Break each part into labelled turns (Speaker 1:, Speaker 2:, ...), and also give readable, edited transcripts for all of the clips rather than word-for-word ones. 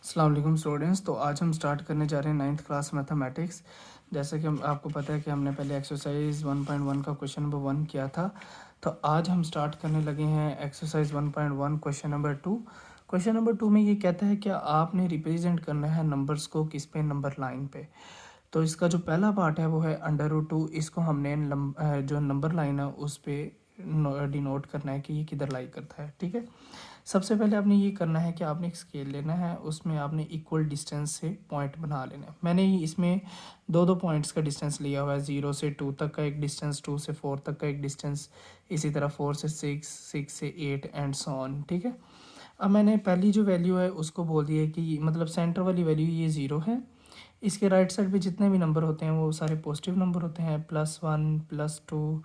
Speaker 1: अस्सलाम वालेकुम स्टूडेंट्स। तो आज हम स्टार्ट करने जा रहे हैं 9th क्लास मैथमेटिक्स। जैसे कि आपको पता है कि हमने पहले एक्सरसाइज 1.1 का क्वेश्चन नंबर 1 किया था। तो आज हम स्टार्ट करने लगे हैं exercise 1.1 question number 2। Question number 2 में ये कहता है कि आपने रिप्रेजेंट करना है नंबर्स को किस पे, नंबर लाइन पे। तो इसका जो पहला पार्ट है वो है √2। इसको हमने जो नंबर लाइन है उस पर डिनोट करना है कि ये किधर लाई करता है। ठीक है, सबसे पहले आपने ये करना है कि आपने एक स्केल लेना है, उसमें आपने इक्वल डिस्टेंस से पॉइंट बना लेना है। मैंने इसमें दो दो पॉइंट्स का डिस्टेंस लिया हुआ है, 0 से 2 तक का एक डिस्टेंस, 2 से 4 तक का एक डिस्टेंस, इसी तरह 4 से 6, 6 से 8 एंड सो ऑन। ठीक है, अब मैंने पहली जो वैल्यू है उसको बोल दिया है कि मतलब सेंटर वाली वैल्यू ये 0 है। इसके राइट साइड पे जितने भी नंबर होते हैं वो सारे पॉजिटिव नंबर होते हैं, +1 +2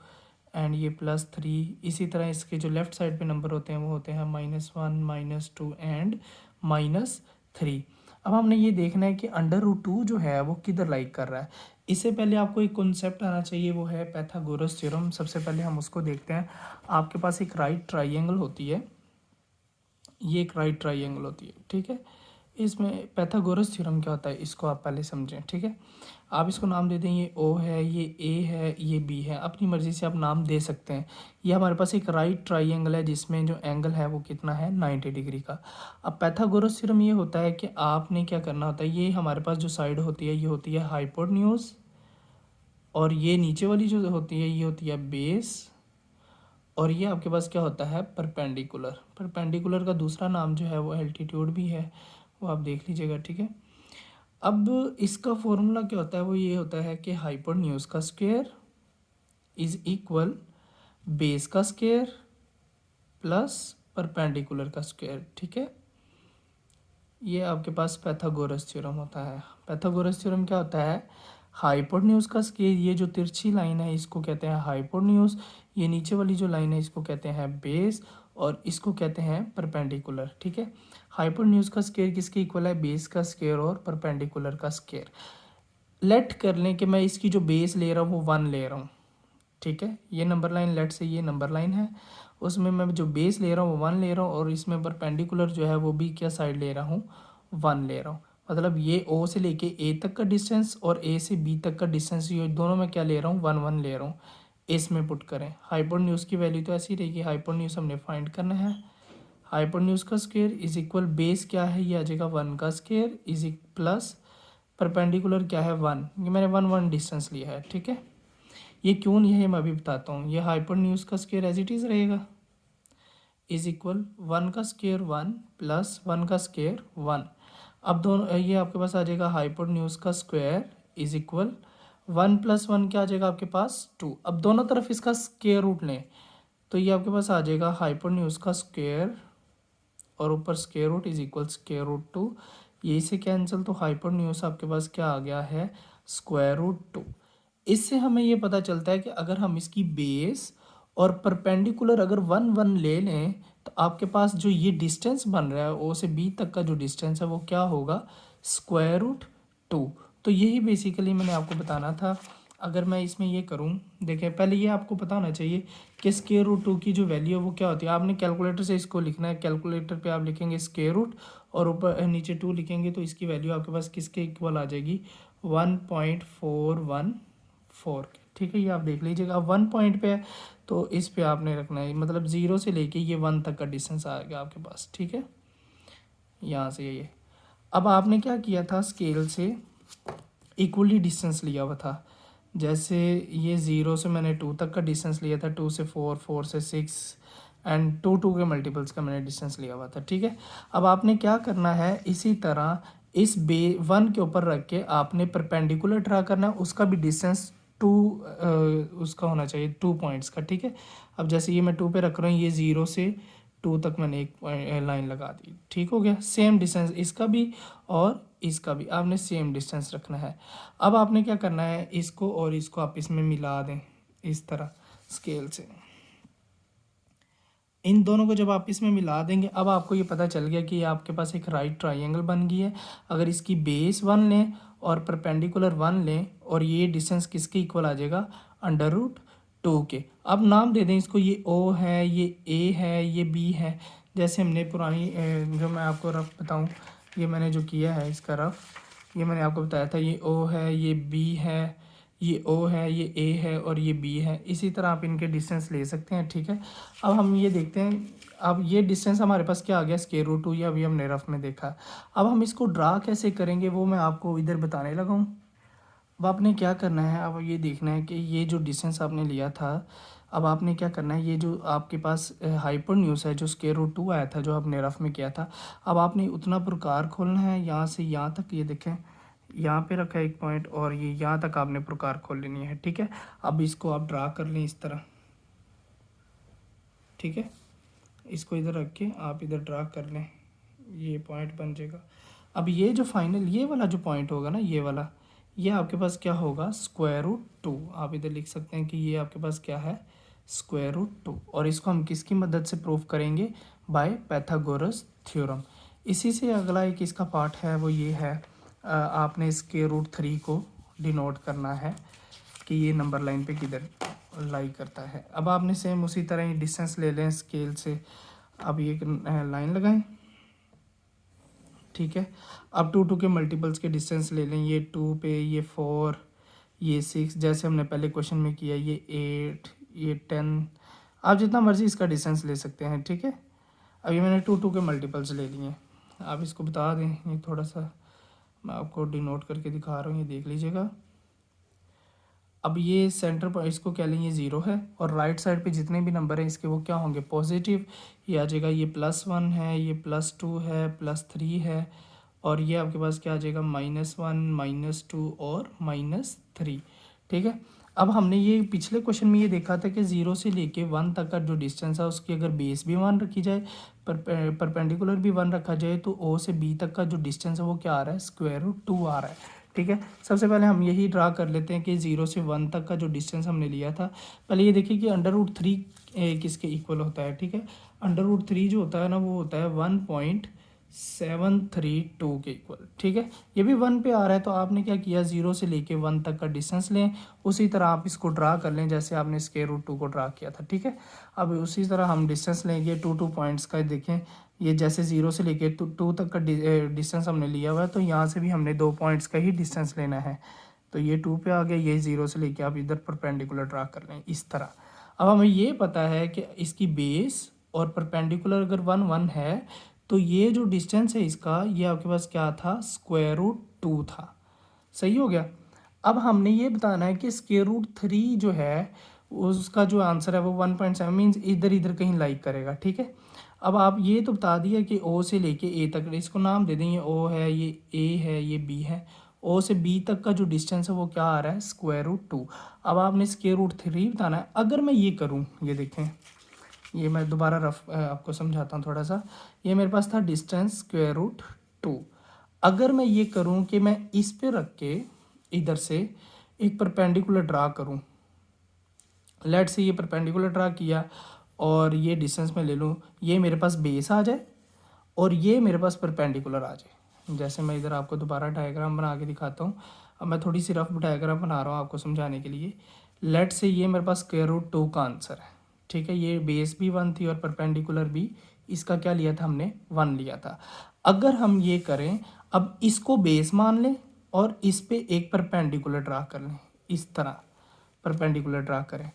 Speaker 1: एंड ये +3। इसी तरह इसके जो लेफ़्ट साइड पे नंबर होते हैं वो होते हैं -1 -2 एंड -3। अब हमने ये देखना है कि √2 जो है वो किधर लाइक कर रहा है। इससे पहले आपको एक कॉन्सेप्ट आना चाहिए, वो है पाइथागोरस थ्योरम। सबसे पहले हम उसको देखते हैं। आपके पास एक राइट ट्राइंगल होती है, ये एक राइट ट्राइंगल होती है। ठीक है, इसमें पाइथागोरस थ्योरम क्या होता है इसको आप पहले समझें। ठीक है, आप इसको नाम दे दें, ये ओ है, ये ए है, ये बी है, अपनी मर्ज़ी से आप नाम दे सकते हैं। ये हमारे पास एक राइट ट्राइंगल है जिसमें जो एंगल है वो कितना है, 90 डिग्री का। अब पाइथागोरस थ्योरम ये होता है कि आपने क्या करना होता है, ये हमारे पास जो साइड होती है ये होती है हाइपोटेन्यूज, और ये नीचे वाली जो होती है ये होती है बेस, और ये आपके पास क्या होता है, परपेंडिकुलर। परपेंडिकुलर का दूसरा नाम जो है वो एल्टीट्यूड भी है, वो आप देख लीजिएगा। ठीक है, अब इसका फॉर्मूला क्या होता है, वो ये होता है कि हाइपोटेन्यूज का स्क्वायर इज इक्वल बेस का स्क्वायर प्लस परपेंडिकुलर का स्क्वायर। ठीक है, ये आपके पास पाइथागोरस थ्योरम होता है। पाइथागोरस थ्योरम क्या होता है, हाइपोटेन्यूज का स्क्वायर, ये जो तिरछी लाइन है इसको कहते हैं हाइपोटेन्यूज, ये नीचे वाली जो लाइन है इसको कहते हैं बेस, और इसको कहते हैं परपेंडिकुलर। ठीक है, हाइपोटेन्यूज का स्क्वायर किसके इक्वल है, बेस का स्क्वायर और परपेंडिकुलर का स्क्वायर। लेट कर लें कि मैं इसकी जो बेस ले रहा हूँ वो 1 ले रहा हूँ। ठीक है, ये नंबर लाइन, लेट से ये नंबर लाइन है, उसमें मैं जो बेस ले रहा हूँ वो 1 ले रहा हूँ, और इसमें परपेंडिकुलर जो है वो भी क्या साइड ले रहा हूँ, 1 ले रहा हूँ। मतलब ये ओ से लेके ए तक का डिस्टेंस और ए से बी तक का डिस्टेंस, ये दोनों में क्या ले रहा हूँ, 1 1 ले रहा हूँ। इसमें पुट करें, हाइपोटेन्यूज की वैल्यू तो ऐसी रहेगी, हाइपोटेन्यूज हमने फाइंड करना है। हाइपोटेन्यूज का स्क्वायर इज इक्वल बेस क्या है, ये आ जाएगा 1 का स्क्वायर इज प्लस परपेंडिकुलर क्या है 1, ये मैंने 1 1 डिस्टेंस लिया है। ठीक है, ये क्यों नहीं है मैं अभी बताता हूँ। ये हाइपोटेन्यूज का स्क्वायर एज इट इज़ रहेगा, इज इक्वल 1 का स्क्वायर 1 प्लस 1 का स्क्वायर 1। अब दोनों ये आपके पास आ जाएगा हाइपोटेन्यूज का स्क्वायर इज इक्वल 1 + 1 क्या आ जाएगा आपके पास 2। अब दोनों तरफ इसका स्क्वायर रूट लें तो ये आपके पास आ जाएगा हाइपोटेन्यूज का स्क्वायर और ऊपर स्क्वायर रूट इज इक्वल √2। यही से कैंसिल, तो हाइपोटेन्यूज आपके पास क्या आ गया है, √2। इससे हमें ये पता चलता है कि अगर हम इसकी बेस और परपेंडिकुलर अगर 1 1 ले लें तो आपके पास जो ये डिस्टेंस बन रहा है ओ से बी तक का जो डिस्टेंस है वो क्या होगा, √2। तो यही बेसिकली मैंने आपको बताना था। अगर मैं इसमें ये करूं, देखें पहले ये आपको पता होना चाहिए कि √2 की जो वैल्यू है वो क्या होती है। आपने कैलकुलेटर से इसको लिखना है, कैलकुलेटर पे आप लिखेंगे √, और ऊपर नीचे 2 लिखेंगे तो इसकी वैल्यू आपके पास किसके इक्वल आ जाएगी, 1.414। ठीक है, ये आप देख लीजिएगा। अब 1 पॉइंट पे है तो इस पे आपने रखना है, मतलब 0 से लेके ये 1 तक का डिस्टेंस आ गया आपके पास। ठीक है, यहाँ से ये अब आपने क्या किया था, स्केल से इक्वली डिस्टेंस लिया हुआ था। जैसे ये 0 से मैंने 2 तक का डिस्टेंस लिया था, 2 से 4, 4 से 6 एंड 2 2 के मल्टीपल्स का मैंने डिस्टेंस लिया हुआ था। ठीक है, अब आपने क्या करना है, इसी तरह इस 1 के ऊपर रख के आपने परपेंडिकुलर ड्रा करना है, उसका भी डिस्टेंस 2 उसका होना चाहिए 2 पॉइंट्स का। ठीक है, अब जैसे ये मैं 2 पे रख रहा हूँ, ये 0 से 2 तक मैंने एक लाइन लगा दी। ठीक हो गया, सेम डिस्टेंस इसका भी और इसका भी आपने सेम डिस्टेंस रखना है। अब आपने क्या करना है, इसको और इसको आप इसमें मिला दें इस तरह स्केल से। इन दोनों को जब आप इसमें मिला देंगे, अब आपको ये पता चल गया कि आपके पास एक राइट ट्राइंगल बन गई है। अगर इसकी बेस 1 लें और परपेंडिकुलर 1 लें और ये डिस्टेंस किसके इक्वल आ जाएगा, √2 के। अब नाम दे दें इसको, ये ओ है, ये ए है, ये बी है। जैसे हमने पुरानी जो मैं आपको रफ बताऊँ, ये मैंने जो किया है इसका रफ, ये मैंने आपको बताया था, ये ओ है, ये बी है, ये ओ है, ये ए है और ये बी है। इसी तरह आप इनके डिस्टेंस ले सकते हैं, ठीक है। अब हम ये देखते हैं, अब ये डिस्टेंस हमारे पास क्या आ गया, स्क्वायर रूट 2, ये अभी हमने रफ में देखा। अब हम इसको ड्रा कैसे करेंगे वो मैं आपको इधर बताने लगा हूँ। अब आपने क्या करना है, अब ये देखना है कि ये जो डिस्टेंस आपने लिया था, अब आपने क्या करना है, ये जो आपके पास हाइपोटेन्यूज है जो स्क्वायर रूट 2 आया था जो आपने रफ में किया था, अब आपने उतना प्रकार खोलना है यहाँ से यहाँ तक। ये देखें यहाँ पे रखा है एक पॉइंट और ये यहाँ तक आपने प्रकार खोल लेनी है, ठीक है। अब इसको आप ड्रा कर लें इस तरह, ठीक है। इसको इधर रख के आप इधर ड्रा कर लें, ये पॉइंट बन जाएगा। अब ये जो फाइनल ये वाला जो पॉइंट होगा ना, ये वाला, ये आपके पास क्या होगा, स्क्वायर रूट 2। आप इधर लिख सकते हैं कि ये आपके पास क्या है, स्क्वायर रूट 2। और इसको हम किसकी मदद से प्रूव करेंगे, बाय पाइथागोरस थ्योरम। इसी से अगला एक इसका पार्ट है वो ये है, आपने स्क्वायर रूट 3 को डिनोट करना है कि ये नंबर लाइन पे किधर लाई करता है। अब आपने सेम उसी तरह ही डिस्टेंस ले लें स्केल से। अब ये एक लाइन लगाएं, ठीक है। अब 2 के मल्टीपल्स के डिस्टेंस ले लें, ये 2 पे, ये 4, ये 6, जैसे हमने पहले क्वेश्चन में किया, ये 8, ये 10, आप जितना मर्जी इसका डिस्टेंस ले सकते हैं, ठीक है। अब ये मैंने 2 के मल्टीपल्स ले लिए। आप इसको बता दें, ये थोड़ा सा मैं आपको डिनोट करके दिखा रहा हूँ, ये देख लीजिएगा। अब ये सेंटर पर इसको क्या लेंगे, 0 है, और राइट साइड पे जितने भी नंबर हैं इसके वो क्या होंगे, पॉजिटिव। ये आ जाएगा, ये +1 है, ये +2 है, +3 है, और ये आपके पास क्या आ जाएगा, -1, -2 और -3, ठीक है। अब हमने ये पिछले क्वेश्चन में ये देखा था कि 0 से लेके 1 तक का जो डिस्टेंस है उसकी अगर बेस भी 1 रखी जाए, परपेंडिकुलर भी 1 रखा जाए, तो ओ से बी तक का जो डिस्टेंस है वो क्या आ रहा है, स्क्वायर रूट 2 आ रहा है, ठीक है। सबसे पहले हम यही ड्रा कर लेते हैं कि 0 से 1 तक का जो डिस्टेंस हमने लिया था, पहले ये देखिए कि √3 किसके इक्वल होता है, ठीक है। √3 जो होता है ना वो होता है 1.732 के इक्वल, ठीक है। ये भी 1 पे आ रहा है, तो आपने क्या किया, 0 से लेके 1 तक का डिस्टेंस लें, उसी तरह आप इसको ड्रा कर लें जैसे आपने स्क्वायर रूट 2 को ड्रा किया था, ठीक है। अब उसी तरह हम डिस्टेंस लेंगे 2 पॉइंट्स का। देखें ये जैसे 0 से लेके 2 तक का डिस्टेंस हमने लिया हुआ है, तो यहाँ से भी हमने 2 पॉइंट्स का ही डिस्टेंस लेना है। तो ये 2 पे आ गया, ये 0 से लेके आप इधर परपेंडिकुलर ड्रा कर लें इस तरह। अब हमें ये पता है कि इसकी बेस और परपेंडिकुलर अगर 1 है, तो ये जो डिस्टेंस है इसका, ये आपके पास क्या था, स्क्वायर रूट 2 था, सही हो गया। अब हमने ये बताना है कि स्क्वायर रूट 3 जो है उसका जो आंसर है वो 1.7 मीन्स इधर इधर कहीं लाइक करेगा, ठीक है। अब आप ये तो बता दिया कि ओ से लेके ए तक, इसको नाम दे दें, ये ओ है, ये ए है, ये बी है। ओ से बी तक का जो डिस्टेंस है वो क्या आ रहा है, स्क्वायर रूट 2। अब आपने स्क्वायर रूट 3 बताना है। अगर मैं ये करूँ, ये देखें, ये मैं दोबारा रफ आपको समझाता हूँ थोड़ा सा। ये मेरे पास था डिस्टेंस स्क्वायर रूट 2। अगर मैं ये करूँ कि मैं इस पे रख के इधर से एक परपेंडिकुलर ड्रा करूँ, लेट से ये परपेंडिकुलर ड्रा किया और ये डिस्टेंस में ले लूँ, ये मेरे पास बेस आ जाए और ये मेरे पास परपेंडिकुलर आ जाए। जैसे मैं इधर आपको दोबारा डायग्राम बना के दिखाता हूँ। अब मैं थोड़ी सी रफ डायग्राम बना रहा हूँ आपको समझाने के लिए। लेट से ये मेरे पास स्क्वायर रूट 2 का आंसर है, ठीक है। ये बेस भी 1 थी और परपेंडिकुलर भी, इसका क्या लिया था हमने, 1 लिया था। अगर हम ये करें, अब इसको बेस मान लें और इस पे एक परपेंडिकुलर ड्रा कर लें, इस तरह परपेंडिकुलर ड्रा करें।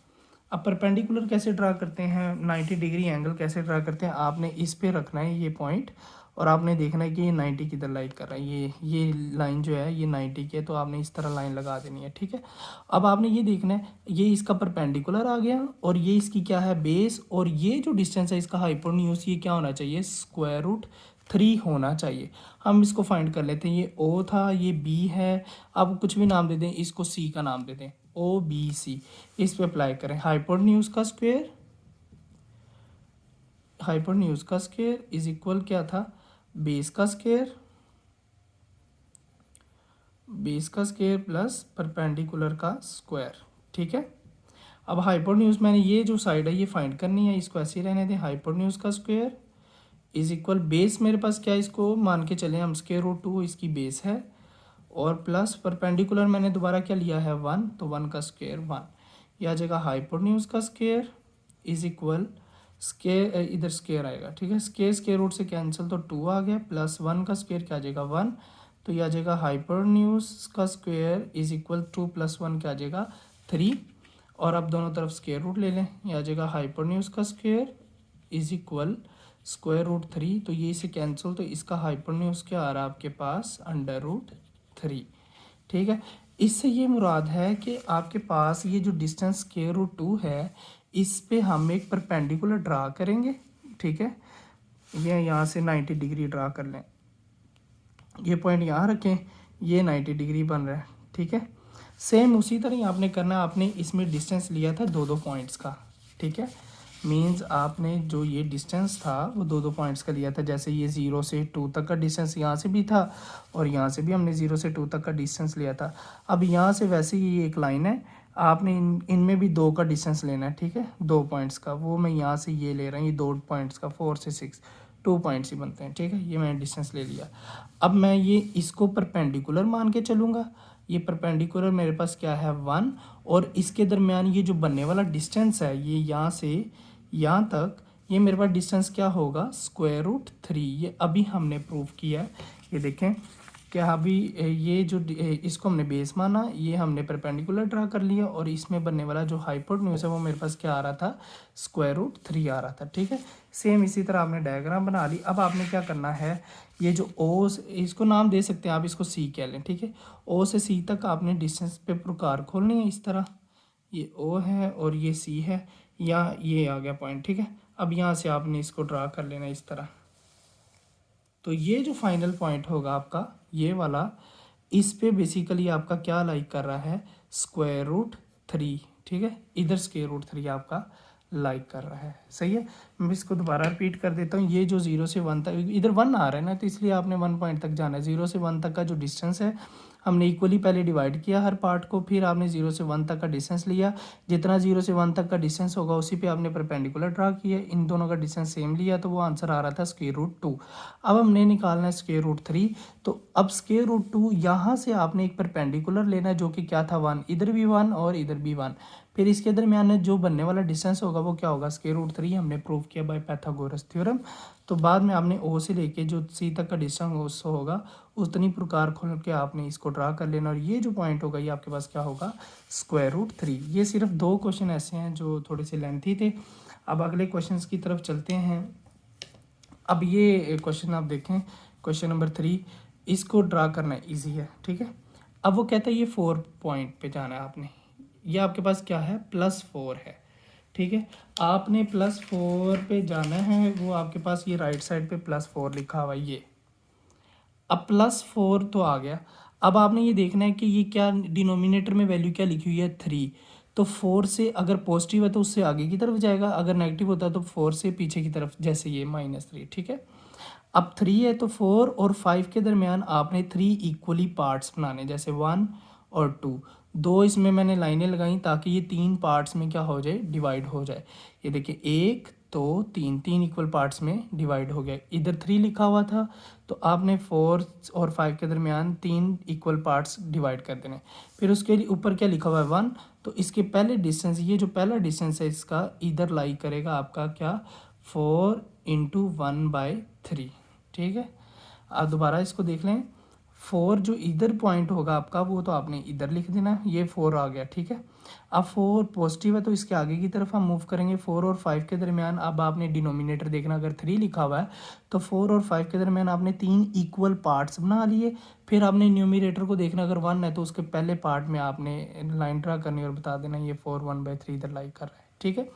Speaker 1: अब परपेंडिकुलर कैसे ड्रा करते हैं, 90 डिग्री एंगल कैसे ड्रा करते हैं, आपने इस पे रखना है ये पॉइंट और आपने देखना है कि ये 90 किधर लाइक कर रहा है। ये लाइन जो है ये 90 की है, तो आपने इस तरह लाइन लगा देनी है, ठीक है। अब आपने ये देखना है, ये इसका परपेंडिकुलर आ गया और ये इसकी क्या है, बेस, और ये जो डिस्टेंस है इसका हाइपोटेन्यूज, ये क्या होना चाहिए, स्क्वायर रूट 3 होना चाहिए। हम इसको फाइंड कर लेते हैं। ये ओ था, ये बी है, आप कुछ भी नाम दे दें, इसको सी का नाम दे दें, OBC। इस पे अप्लाई करें, हाइपोटेन्यूज का स्क्वायर इज इक्वल क्या था, बेस का स्क्वायर प्लस परपेंडिकुलर का स्क्वायर, ठीक है। अब हाइपोटेन्यूज मैंने ये जो साइड है ये फाइंड करनी है, इसको ऐसे ही रहने दें, हाइपोटेन्यूज का स्क्वायर इज इक्वल बेस, मेरे पास क्या है, इसको मान के चले हम स्क्वायर रूट 2 इसकी बेस है, और प्लस परपेंडिकुलर मैंने दोबारा क्या लिया है, 1, तो 1 का स्क्वायर 1। यह आ जाएगा हाइपोटेन्यूज का स्क्वायर इज इक्वल स्केयर इधर स्केयर आएगा, ठीक है। स्केयर रूट से कैंसिल तो 2 आ गया, प्लस 1 का स्केयर क्या आ जाएगा 1, तो ये आ जाएगा हाइपोटेन्यूज का स्क्वायर इज इक्वल 2 प्लस 1 क्या आ जाएगा 3। और अब दोनों तरफ स्केयर रूट ले लें, ये आ जाएगा हाइपोटेन्यूज का square is equal square root 3, तो ये इसे कैंसिल, तो इसका हाइपोटेन्यूज क्या आ रहा है आपके पास √3, ठीक है। इससे ये मुराद है कि आपके पास ये जो डिस्टेंस स्क्वायर रूट 2 है, इस पे हम एक परपेंडिकुलर ड्रा करेंगे, ठीक है। ये यहाँ से 90 डिग्री ड्रा कर लें, ये पॉइंट यहाँ रखें, ये 90 डिग्री बन रहा है, ठीक है। सेम उसी तरह ही आपने करना है, आपने इसमें डिस्टेंस लिया था 2-2 पॉइंट्स का, ठीक है। मींस आपने जो ये डिस्टेंस था वो 2-2 पॉइंट्स का लिया था, जैसे ये 0 से 2 तक का डिस्टेंस यहाँ से भी था और यहाँ से भी हमने 0 से 2 तक का डिस्टेंस लिया था। अब यहाँ से वैसे ही एक लाइन है, आपने इनमें भी 2 का डिस्टेंस लेना है, ठीक है, 2 पॉइंट्स का। वो मैं यहाँ से ये ले रहा हूँ, ये 2 पॉइंट्स का, 4 से 6 2 पॉइंट्स ही बनते हैं, ठीक है। ये मैंने डिस्टेंस ले लिया। अब मैं ये इसको परपेंडिकुलर मान के चलूँगा, ये परपेंडिकुलर मेरे पास क्या है 1, और इसके दरमियान ये जो बनने वाला डिस्टेंस है, ये यहाँ से यहाँ तक, ये मेरे पास डिस्टेंस क्या होगा √3। ये अभी हमने प्रूव किया है, ये देखें क्या अभी ये जो इसको हमने बेस माना, ये हमने परपेंडिकुलर ड्रा कर लिया, और इसमें बनने वाला जो हाइपोटेन्यूज है वो मेरे पास क्या आ रहा था √3 आ रहा था, ठीक है। सेम इसी तरह आपने डायग्राम बना ली। अब आपने क्या करना है, ये जो ओ, इसको नाम दे सकते हैं आप, इसको सी कह लें, ठीक है। ओ से सी तक आपने डिस्टेंस पे प्रकार खोलनी है इस तरह, ये ओ है और ये सी है, या ये आ गया पॉइंट, ठीक है। अब यहाँ से आपने इसको ड्रा कर लेना इस तरह, तो ये जो फाइनल पॉइंट होगा आपका ये वाला, इस पे बेसिकली आपका क्या लाइक कर रहा है √3, ठीक है। इधर √3 आपका लाइक कर रहा है, सही है। मैं इसको दोबारा रिपीट कर देता हूँ। ये जो 0 से 1 तक, इधर 1 आ रहा है ना, तो इसलिए आपने 1 पॉइंट तक जाना है। 0 से 1 तक का जो डिस्टेंस है हमने इक्वली पहले डिवाइड किया हर पार्ट को, फिर आपने 0 से 1 तक का डिस्टेंस लिया, जितना 0 से 1 तक का डिस्टेंस होगा उसी पे आपने परपेंडिकुलर ड्रा किया, इन दोनों का डिस्टेंस सेम लिया, तो वो आंसर आ रहा था √2। अब हमने निकालना है √3, तो अब √2 यहाँ से आपने एक परपेंडिकुलर लेना है जो कि क्या था 1, इधर भी 1 और इधर भी 1, फिर इसके दरमियान में जो बनने वाला डिस्टेंस होगा वो क्या होगा √3, हमने प्रूव किया बाय पाइथागोरस थ्योरम। तो बाद में आपने ओ से लेके जो सी तक का डिस्टेंस होगा उतनी प्रकार खोल के आपने इसको ड्रा कर लेना, और ये जो पॉइंट होगा ये आपके पास क्या होगा √3। ये सिर्फ 2 क्वेश्चन ऐसे हैं जो थोड़े से लेंथी थे। अब अगले क्वेश्चन की तरफ चलते हैं। अब ये क्वेश्चन आप देखें, क्वेश्चन नंबर 3, इसको ड्रा करना ईजी है, ठीक है। अब वो कहता है ये 4 पॉइंट पे जाना है आपने, ये आपके पास क्या है +4 है, ठीक है। आपने +4 पे जाना है, वो आपके पास ये राइट साइड पे +4 लिखा हुआ है ये। अब +4 तो आ गया, अब आपने ये देखना है कि ये क्या डिनोमिनेटर में वैल्यू क्या लिखी हुई है 3, तो 4 से अगर पॉजिटिव है तो उससे आगे की तरफ जाएगा, अगर नेगेटिव होता है तो 4 से पीछे की तरफ, जैसे ये -3, ठीक है। अब 3 है तो 4 और 5 के दरमियान आपने 3 इक्वली पार्ट्स बनाने, जैसे 1 और 2, 2 इसमें मैंने लाइनें लगाई ताकि ये 3 पार्ट्स में क्या हो जाए डिवाइड हो जाए। ये देखिए 1 2 3 इक्वल पार्ट्स में डिवाइड हो गया। इधर 3 लिखा हुआ था तो आपने 4 और 5 के दरमियान 3 इक्वल पार्ट्स डिवाइड कर देने। फिर उसके ऊपर क्या लिखा हुआ है 1, तो इसके पहले डिस्टेंस, ये जो पहला डिस्टेंस है इसका इधर लाई करेगा आपका क्या 4 × 1/3, ठीक है। अब दोबारा इसको देख लें, 4 जो इधर पॉइंट होगा आपका वो तो आपने इधर लिख देना, ये 4 आ गया, ठीक है। अब 4 पॉजिटिव है तो इसके आगे की तरफ हम मूव करेंगे 4 और 5 के दरमियान। अब आपने डिनोमिनेटर देखना, अगर 3 लिखा हुआ है तो 4 और 5 के दरमियान आपने 3 इक्वल पार्ट्स बना लिए। फिर आपने न्यूमिनेटर को देखना, अगर 1 है तो उसके पहले पार्ट में आपने लाइन ड्रा करनी और बता देना ये 4 1/3 इधर लाइक कर रहा है, ठीक है।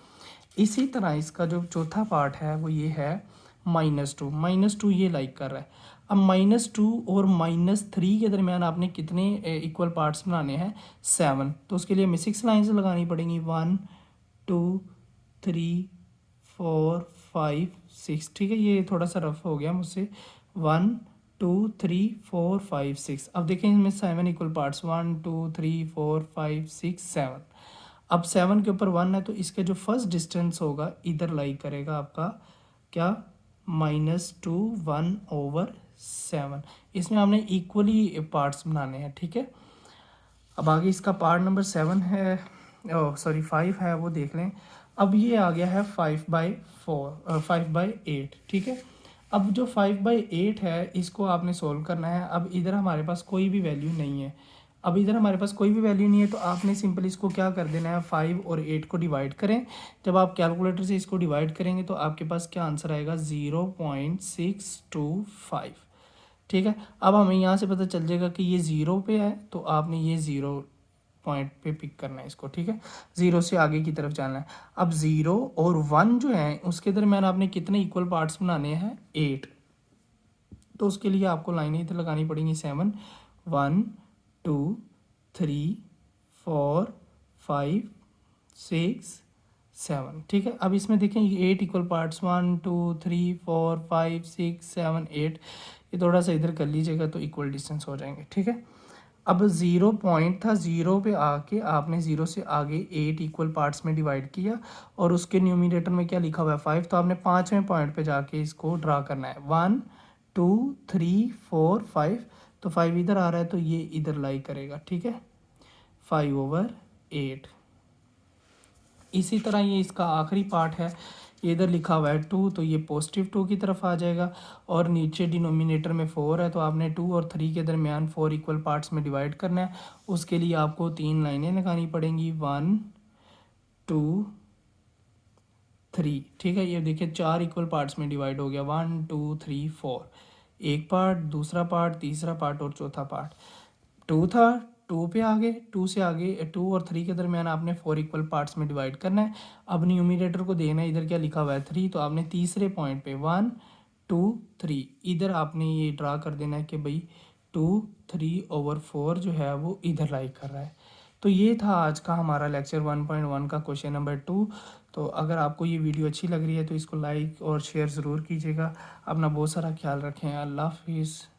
Speaker 1: इसी तरह इसका जो चौथा पार्ट है वो ये है -2 ये लाइक कर रहा है। अब -2 और -3 के दरमियान आपने कितने इक्वल पार्ट्स बनाने हैं 7, तो उसके लिए हमें 6 लाइन्स लगानी पड़ेंगी, 1 2 3 4 5 6, ठीक है। ये थोड़ा सा रफ हो गया मुझसे, 1 2 3 4 5 6। अब देखें इसमें 7 इक्वल पार्ट्स, 1 2 3 4 5 6 7। अब 7 के ऊपर 1 है तो इसका जो फर्स्ट डिस्टेंस होगा इधर लाई करेगा आपका क्या -2 1/7। इसमें हमने इक्वली पार्ट्स बनाने हैं, ठीक है। अब आगे इसका पार्ट नंबर 7 है, सॉरी 5 है, वो देख लें। अब ये आ गया है 5/8, ठीक है। अब जो 5/8 है इसको आपने सोल्व करना है। अब इधर हमारे पास कोई भी वैल्यू नहीं है, अब इधर हमारे पास कोई भी वैल्यू नहीं है, तो आपने सिंपल इसको क्या कर देना है, 5 और 8 को डिवाइड करें। जब आप कैलकुलेटर से इसको डिवाइड करेंगे तो आपके पास क्या आंसर आएगा, 0.625, ठीक है। अब हमें यहाँ से पता चल जाएगा कि ये ज़ीरो पे है, तो आपने ये ज़ीरो पॉइंट पे पिक करना है इसको, ठीक है। ज़ीरो से आगे की तरफ जाना है। अब ज़ीरो और 1 जो है उसके दरम्यान आपने कितने इक्वल पार्ट्स बनाने हैं, 8। तो उसके लिए आपको लाइनें इधर लगानी पड़ेंगी, 7, 1 2 3 4 5 6 7, ठीक है। अब इसमें देखें 8 इक्वल पार्ट्स, 1 2 3 4 5 6 7 8, ये थोड़ा सा इधर कर लीजिएगा तो इक्वल डिस्टेंस हो जाएंगे, ठीक है। अब ज़ीरो पॉइंट था, ज़ीरो पे आके आपने ज़ीरो से आगे 8 इक्वल पार्ट्स में डिवाइड किया और उसके न्यूमिनेटर में क्या लिखा हुआ है, 5, तो आपने 5वें पॉइंट पे जाके इसको ड्रा करना है, 1 2 3 4 5, तो 5 इधर आ रहा है तो ये इधर लाई करेगा, ठीक है, 5/8। इसी तरह ये इसका आखिरी पार्ट है, ये इधर लिखा हुआ है 2, तो ये +2 की तरफ आ जाएगा और नीचे डिनोमिनेटर में 4 है, तो आपने 2 और 3 के दरमियान 4 इक्वल पार्ट्स में डिवाइड करना है। उसके लिए आपको 3 लाइनें लगानी पड़ेंगी, 1 2 3, ठीक है। ये देखिए 4 इक्वल पार्ट्स में डिवाइड हो गया, 1 2 3 4, एक पार्ट, दूसरा पार्ट, तीसरा पार्ट और चौथा पार्ट। 2 था, 2 पे आगे, 2 से आगे 2 और 3 के दरमियान आपने 4 इक्वल पार्ट्स में डिवाइड करना है। अब न्यूमिनेटर को देखना है, इधर क्या लिखा हुआ है 3, तो आपने तीसरे पॉइंट पे 1 2 3 इधर आपने ये ड्रा कर देना है कि भाई 2 3/4 जो है वो इधर लाई कर रहा है। तो ये था आज का हमारा लेक्चर 1.1 का क्वेश्चन नंबर 2। तो अगर आपको ये वीडियो अच्छी लग रही है तो इसको लाइक और शेयर ज़रूर कीजिएगा। अपना बहुत सारा ख्याल रखें। अल्लाह हाफिज़।